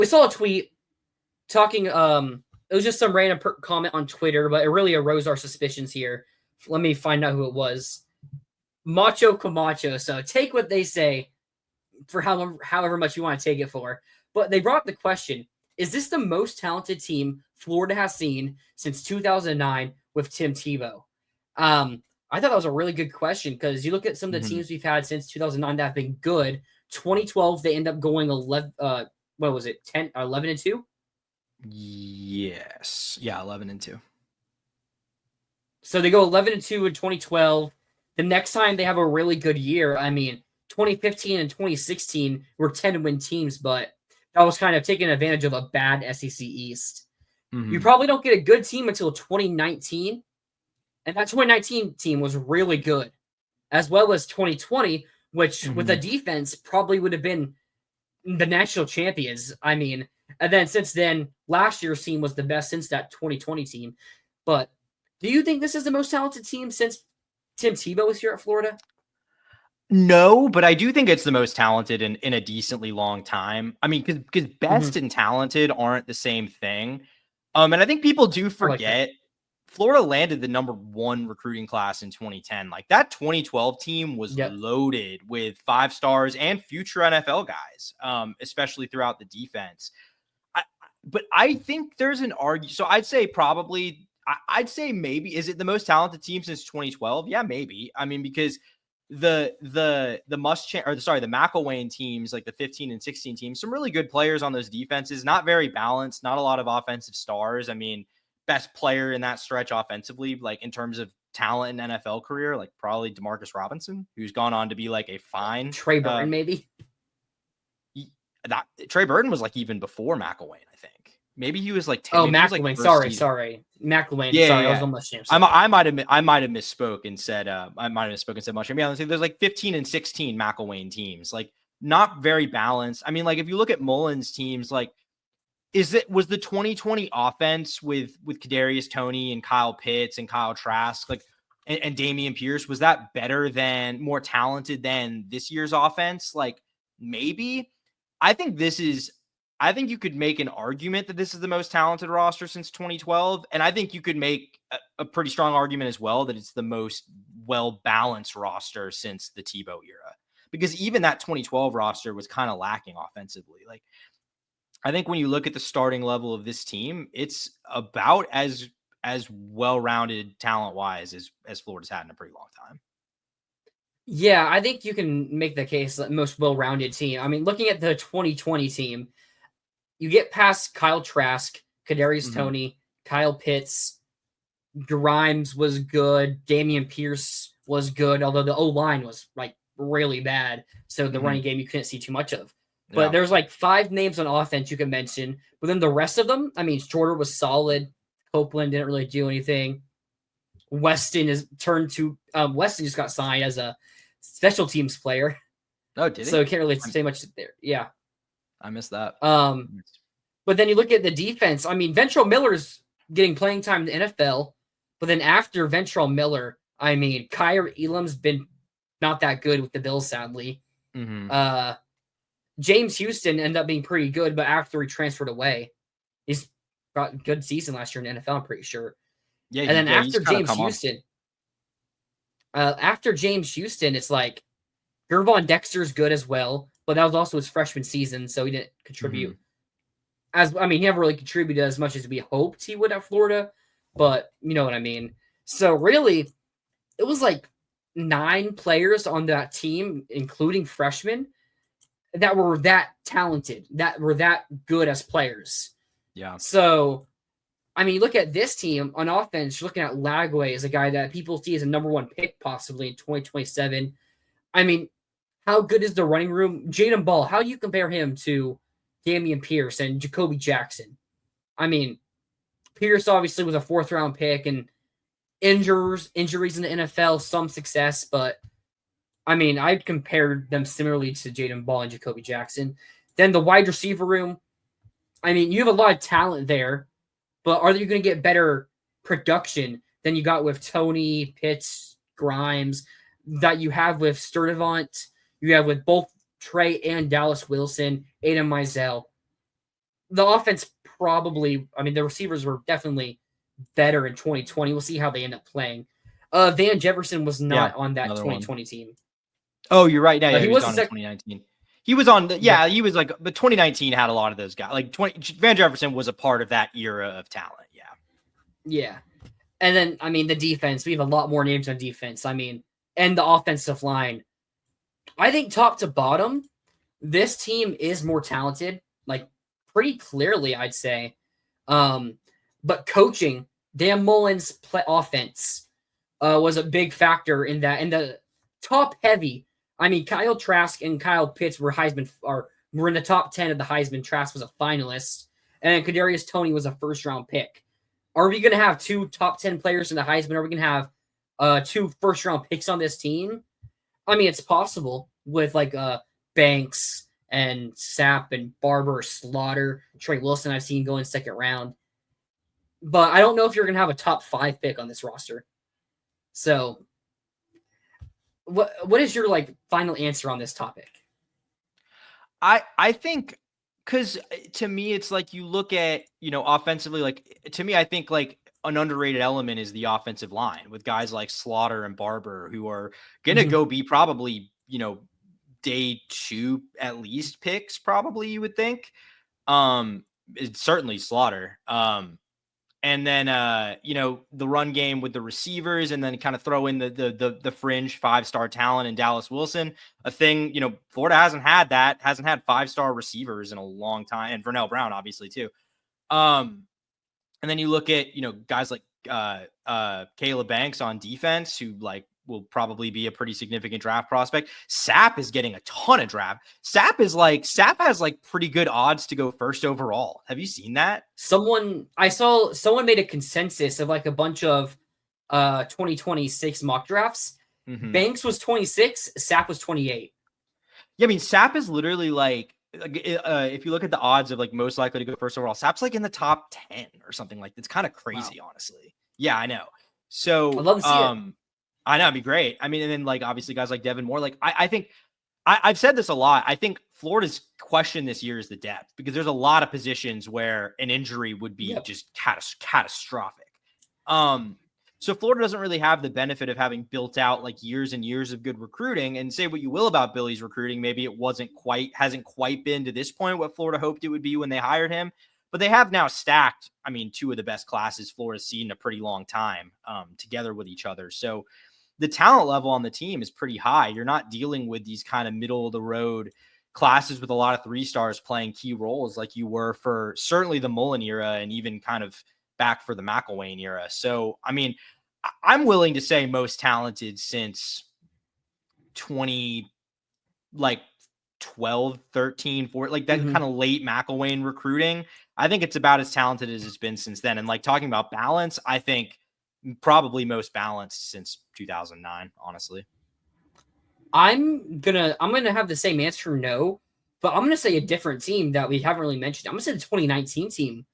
we saw a tweet talking. It was just some random comment on Twitter, but it really arose our suspicions here. Let me find out who it was. Macho Camacho. So take what they say for however much you want to take it for. But they brought up the question: is this the most talented team Florida has seen since 2009 with Tim Tebow? I thought that was a really good question because you look at some of the teams we've had since 2009 that have been good. 2012, they end up going 11. What was it? 10, 11-2. Yes, yeah, 11-2. So they go 11-2 in 2012. The next time they have a really good year, I mean, 2015 and 2016 were 10-win teams, but that was kind of taking advantage of a bad SEC East. You probably don't get a good team until 2019. And that 2019 team was really good, as well as 2020, which with a defense probably would have been the national champions. I mean, and then since then, last year's team was the best since that 2020 team. But do you think this is the most talented team since Tim Tebow was here at Florida? No, but I do think it's the most talented in a decently long time. I mean, because best and talented aren't the same thing. And I think people do forget Florida landed the number 1 recruiting class in 2010. Like that 2012 team was loaded with 5 stars and future NFL guys, especially throughout the defense. But I think there's an argument. So I'd say probably, I'd say maybe, is it the most talented team since 2012? Yeah, maybe. I mean, because the McElwain teams, like the 15 and 16 teams, some really good players on those defenses, not very balanced, not a lot of offensive stars. I mean, best player in that stretch offensively, like in terms of talent in NFL career, like probably Demarcus Robinson, who's gone on to be like a fine Trey Burton, maybe. That Trey Burton was like even before McElwain, I think. Maybe he was like 10. Oh, McElwain. Like sorry. McElwain. Yeah, sorry, yeah. I was almost named. I might have misspoke and said much. I mean, honestly, there's like 15 and 16 McElwain teams, like not very balanced. I mean, like if you look at Mullen's teams, like was the 2020 offense with Kadarius Toney and Kyle Pitts and Kyle Trask, like and Dameon Pierce, was that better than, more talented than this year's offense? Like maybe. I think you could make an argument that this is the most talented roster since 2012. And I think you could make a pretty strong argument as well that it's the most well-balanced roster since the Tebow era. Because even that 2012 roster was kind of lacking offensively. Like, I think when you look at the starting level of this team, it's about as well-rounded talent-wise as Florida's had in a pretty long time. Yeah, I think you can make the case that most well-rounded team. I mean, looking at the 2020 team, you get past Kyle Trask, Kadarius Toney, Kyle Pitts, Grimes was good, Dameon Pierce was good, although the O-line was like really bad. So the running game you couldn't see too much of. But there's like 5 names on offense you can mention. But then the rest of them, I mean, Shorter was solid. Copeland didn't really do anything. Weston Weston just got signed as a special teams player. Oh, did he? So can't really say much there. Yeah. I missed that. But then you look at the defense. I mean, Ventrell Miller's getting playing time in the NFL. But then after Ventrell Miller, I mean, Kyer Elam's been not that good with the Bills, sadly. James Houston ended up being pretty good, but after he transferred away, he's got a good season last year in the NFL, I'm pretty sure. Yeah, and then after James Houston, it's like Gervon Dexter's good as well, but that was also his freshman season, so he didn't contribute. He never really contributed as much as we hoped he would at Florida, but you know what I mean. So really, it was like 9 players on that team, including freshmen, that were that talented, that were that good as players. Yeah. So, I mean, look at this team on offense. You're looking at Lagway as a guy that people see as a number 1 pick possibly in 2027. I mean, how good is the running room? Jaden Ball, how do you compare him to Dameon Pierce and Jacoby Jackson? I mean, Pierce obviously was a 4th-round pick, and injuries in the NFL, some success, but I mean, I'd compare them similarly to Jaden Ball and Jacoby Jackson. Then the wide receiver room, I mean, you have a lot of talent there, but are you going to get better production than you got with Toney, Pitts, Grimes, that you have with Sturdivant, you have with both Trey and Dallas Wilson, Aiden Mizell? the offense probably, I mean, the receivers were definitely better in 2020. We'll see how they end up playing. Van Jefferson was not on that another 2020 one. team. Oh, you're right. Yeah, He he was was on in 2019. He was on he was like, but 2019 had a lot of those guys. Like Van Jefferson was a part of that era of talent. Yeah. Yeah. And then, I mean, the defense, we have a lot more names on defense. I mean, and the offensive line. I think top to bottom, this team is more talented, like pretty clearly, I'd say. But coaching, Dan Mullen's offense was a big factor in that. And the top heavy, I mean, Kyle Trask and Kyle Pitts were were in the top 10 of the Heisman. Trask was a finalist, and Kadarius Toney was a first-round pick. Are we going to have 2 top 10 players in the Heisman? Are we going to have 2 first-round picks on this team? I mean, it's possible with like Banks and Sapp and Barber, Slaughter, Trey Wilson. I've seen go in second round, but I don't know if you're going to have a top 5 pick on this roster. So, what is your like final answer on this topic? I think, because to me it's like, you look at, offensively, like to me I think like an underrated element is the offensive line with guys like Slaughter and Barber, who are gonna go be probably day 2 at least picks, probably, you would think. It's certainly Slaughter. And then the run game with the receivers, and then kind of throw in the fringe 5-star talent in Dallas Wilson. A thing, Florida hasn't had 5-star receivers in a long time, and Vernell Brown obviously too. And then you look at guys like Caleb Banks on defense, who like will probably be a pretty significant draft prospect. Sapp is getting a ton of draft. Sapp has like pretty good odds to go first overall. Have you seen that? I saw someone made a consensus of like a bunch of 2026 mock drafts. Banks was 26, Sapp was 28. Yeah, I mean, Sapp is literally like if you look at the odds of like most likely to go first overall, Sapp's like in the top 10 or something like that. It's kind of crazy, honestly. Yeah, I know. So I'd love to see it. I know, it'd be great. I mean, and then like obviously guys like Devin Moore. Like I think I've said this a lot. I think Florida's question this year is the depth, because there's a lot of positions where an injury would be just catastrophic. So Florida doesn't really have the benefit of having built out like years and years of good recruiting. And say what you will about Billy's recruiting, maybe it hasn't quite been to this point what Florida hoped it would be when they hired him. But they have now stacked, I mean, 2 of the best classes Florida's seen in a pretty long time together with each other. So the talent level on the team is pretty high. You're not dealing with these kind of middle of the road classes with a lot of 3-stars playing key roles like you were for certainly the Mullen era, and even kind of back for the McElwain era. So, I mean, I'm willing to say most talented since 12, 13, 14, like that kind of late McElwain recruiting. I think it's about as talented as it's been since then. And like talking about balance, I think probably most balanced since 2009, honestly. I'm gonna have the same answer, no, but I'm gonna say a different team that we haven't really mentioned. I'm gonna say the 2019 team.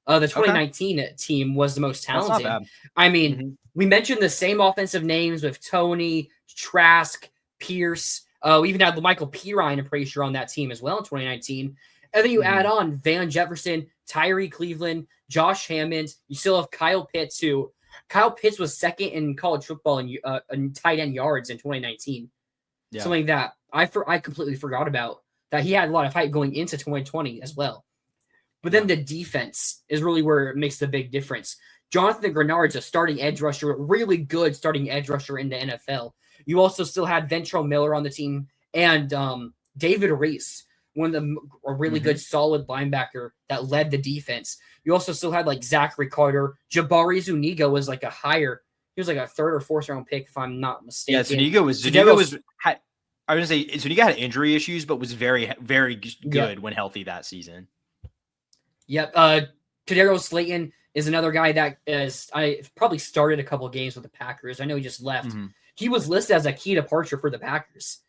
The 2019 team was the most talented. That's not bad. I mean, we mentioned the same offensive names with Toney, Trask, Pierce. We even had Michael Pirine, I'm pretty sure, on that team as well in 2019. And then you add on Van Jefferson, Tyree Cleveland, Josh Hammond. You still have Kyle Pitts, who Kyle Pitts was second in college football in tight end yards in 2019. Yeah. Something that I completely forgot about, that he had a lot of hype going into 2020 as well. But then the defense is really where it makes the big difference. Jonathan Grenard's a starting edge rusher, really good starting edge rusher in the NFL. You also still had Ventrell Miller on the team, and David Reese, a really good, solid linebacker that led the defense. You also still had like Zachary Carter. Jabari Zuniga was like he was like a 3rd or 4th round pick, if I'm not mistaken. Yeah, Zuniga was I was going to say Zuniga had injury issues, but was very, very good when healthy that season. Yep. Kadarius Slayton is another guy that I probably started a couple of games with the Packers. I know he just left. He was listed as a key departure for the Packers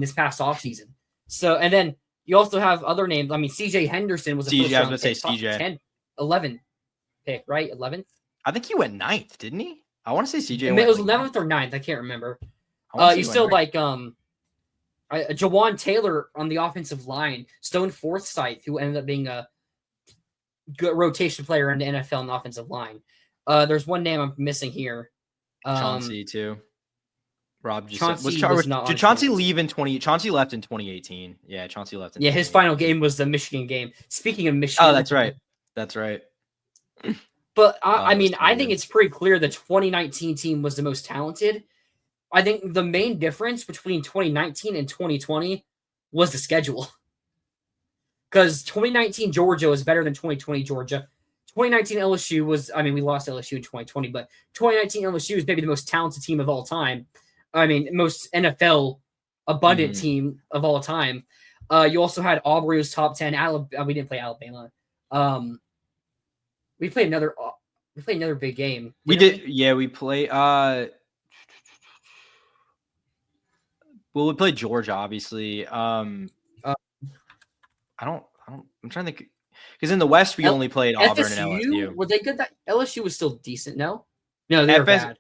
this past offseason. So, and then you also have other names. I mean, CJ Henderson was a first round pick, CJ 10, 11 pick, right? 11th. I think he went 9th, didn't he? I want to say CJ. It was 11th or 9th. I can't remember. You still like Jawan Taylor on the offensive line, Stone Forsythe, who ended up being a good rotation player in the NFL in the offensive line. There's one name I'm missing here. Chauncey too. Rob just said, Chauncey was not did on Chauncey leave in 20? Chauncey left in 2018. Yeah, Chauncey left in. Yeah, his final game was the Michigan game. Speaking of Michigan, oh, that's right. That's right. But I mean, so I think it's pretty clear the 2019 team was the most talented. I think the main difference between 2019 and 2020 was the schedule. Because 2019 Georgia was better than 2020 Georgia. 2019 LSU was, I mean, we lost LSU in 2020, but 2019 LSU is maybe the most talented team of all time. I mean, most NFL abundant team of all time. You also had Aubrey was top 10. We didn't play Alabama. We played another big game. We did. Yeah, we play. Well, we played Georgia, obviously. I'm trying to think. Because in the West, we only played Auburn and LSU. Were they good? That LSU was still decent. No, they were bad.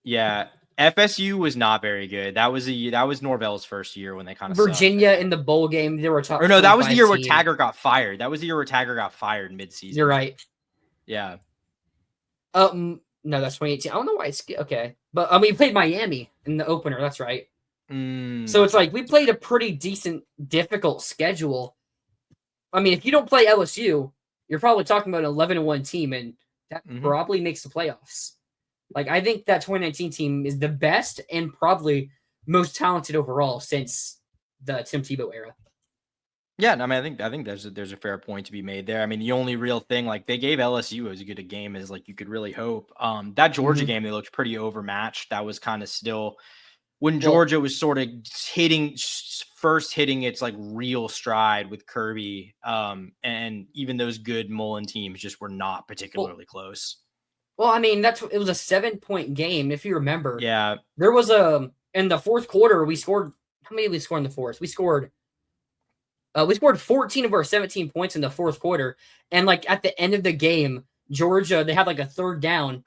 Yeah, FSU was not very good. That was Norvell's first year when they kind of Virginia in the bowl game. They were top. Or no, that was the year where Taggart got fired. That was the year where Taggart got fired midseason. You're right. Yeah. No, that's 2018. I don't know why it's okay, but we played Miami in the opener. That's right. So it's like we played a pretty decent, difficult schedule. I mean, if you don't play LSU, you're probably talking about an 11-1 team, and that probably makes the playoffs. Like, I think that 2019 team is the best and probably most talented overall since the Tim Tebow era. Yeah, I mean, I think there's a fair point to be made there. I mean, the only real thing, like, they gave LSU as good a game as like you could really hope. That Georgia game, they looked pretty overmatched. That was kind of still when Georgia was sort of first hitting its like real stride with Kirby. And even those good Mullen teams just were not particularly close. Well, I mean, it was a 7-point game, if you remember. Yeah. There was in the fourth quarter, we scored. How many did we score in the fourth? We scored 14 of our 17 points in the fourth quarter. And like at the end of the game, Georgia, they had like a third down.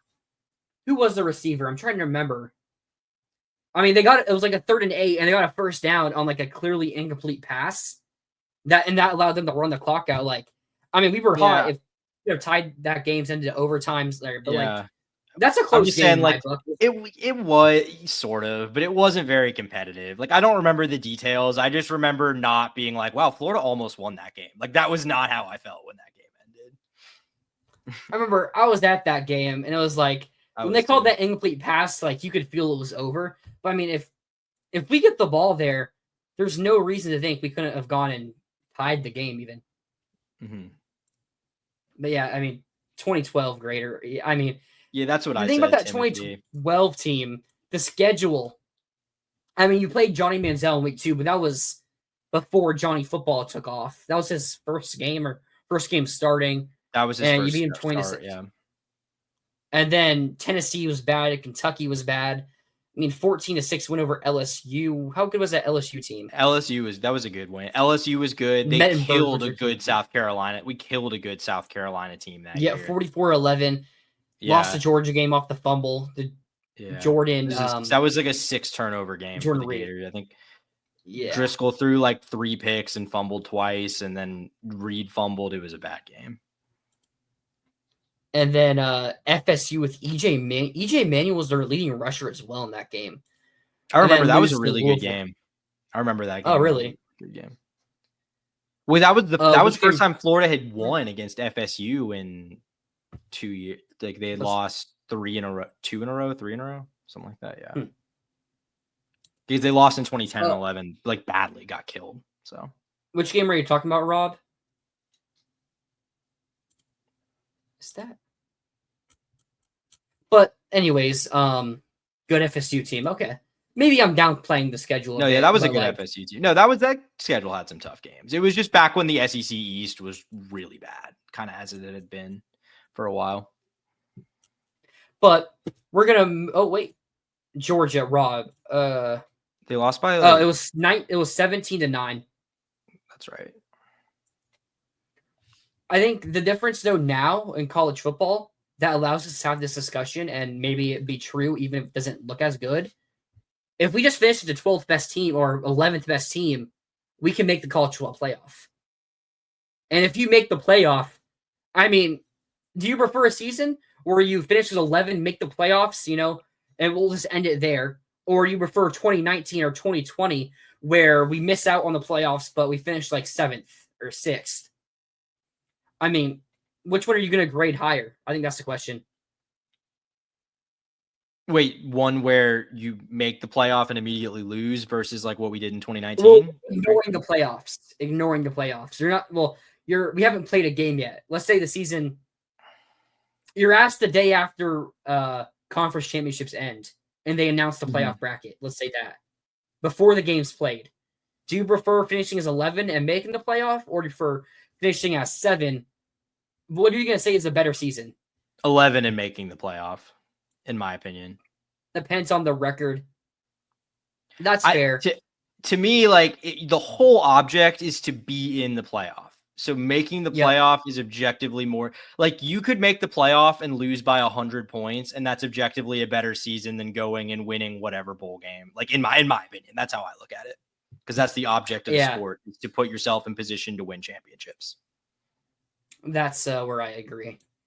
Who was the receiver? I'm trying to remember. I mean, it was like a 3rd and 8, and they got a first down on like a clearly incomplete pass. That allowed them to run the clock out. Like, I mean, we were hot if tied that game's into overtimes there, but like that's a close game. Saying, like, it was sort of, but it wasn't very competitive. Like, I don't remember the details. I just remember not being like, wow, Florida almost won that game. Like, that was not how I felt when that game ended. I remember I was at that game, and it was like when they called that incomplete pass, like you could feel it was over. But I mean, if we get the ball there, there's no reason to think we couldn't have gone and tied the game even. But yeah, I mean, 2012 greater. I mean, yeah, that's what I think about that 2012 team, the schedule. I mean, you played Johnny Manziel in week 2, but that was before Johnny football took off. That was his first game starting. That was his first you beat him 26. Start, yeah. And then Tennessee was bad, and Kentucky was bad. I mean, 14-6 win over LSU. How good was that LSU team? That was a good win. LSU was good. They killed a good South Carolina. We killed a good South Carolina team that year. Yeah, 44-11. Lost the Georgia game off the fumble. Jordan. That was like a 6 turnover game for the Gators, I think. Yeah. Driscoll threw like 3 picks and fumbled twice, and then Reed fumbled. It was a bad game. And then FSU with EJ Manuel. EJ Manuel was their leading rusher as well in that game. I remember that was a really good game. I remember that game. Oh, really? Good game. Well, that was the first time Florida had won against FSU in 2 years. Like they had lost 3 in a row, 2 in a row, 3 in a row, something like that. Yeah. Because they lost in 2010 and 11, like badly, got killed. So, which game are you talking about, Rob? Is that? But anyways, good FSU team. Okay, maybe I'm downplaying the schedule. No, yeah, that was a good FSU team. No, that schedule had some tough games. It was just back when the SEC East was really bad, kind of as it had been for a while. But we're gonna. Oh wait, Georgia, Rob. They lost by. It was 17-9. That's right. I think the difference, though, now in college football that allows us to have this discussion and maybe it be true, even if it doesn't look as good. If we just finish the 12th best team or 11th best team, we can make the college football playoff. And if you make the playoff, I mean, do you prefer a season where you finish with 11, make the playoffs, and we'll just end it there? Or you prefer 2019 or 2020 where we miss out on the playoffs, but we finish like 7th or 6th? I mean, which one are you going to grade higher? I think that's the question. Wait, one where you make the playoff and immediately lose versus like what we did in 2019? Well, ignoring the playoffs. We haven't played a game yet. Let's say the season, you're asked the day after conference championships end and they announce the playoff bracket. Let's say that. Before the game's played. Do you prefer finishing as 11 and making the playoff, or do you prefer finishing as 7? What are you going to say is a better season? 11 and making the playoff, in my opinion. Depends on the record. That's fair. To me, like the whole object is to be in the playoff. So making the playoff is objectively more like you could make the playoff and lose by 100 points, and that's objectively a better season than going and winning whatever bowl game. Like in my opinion, that's how I look at it, because that's the object of the sport, is to put yourself in position to win championships. That's where I agree.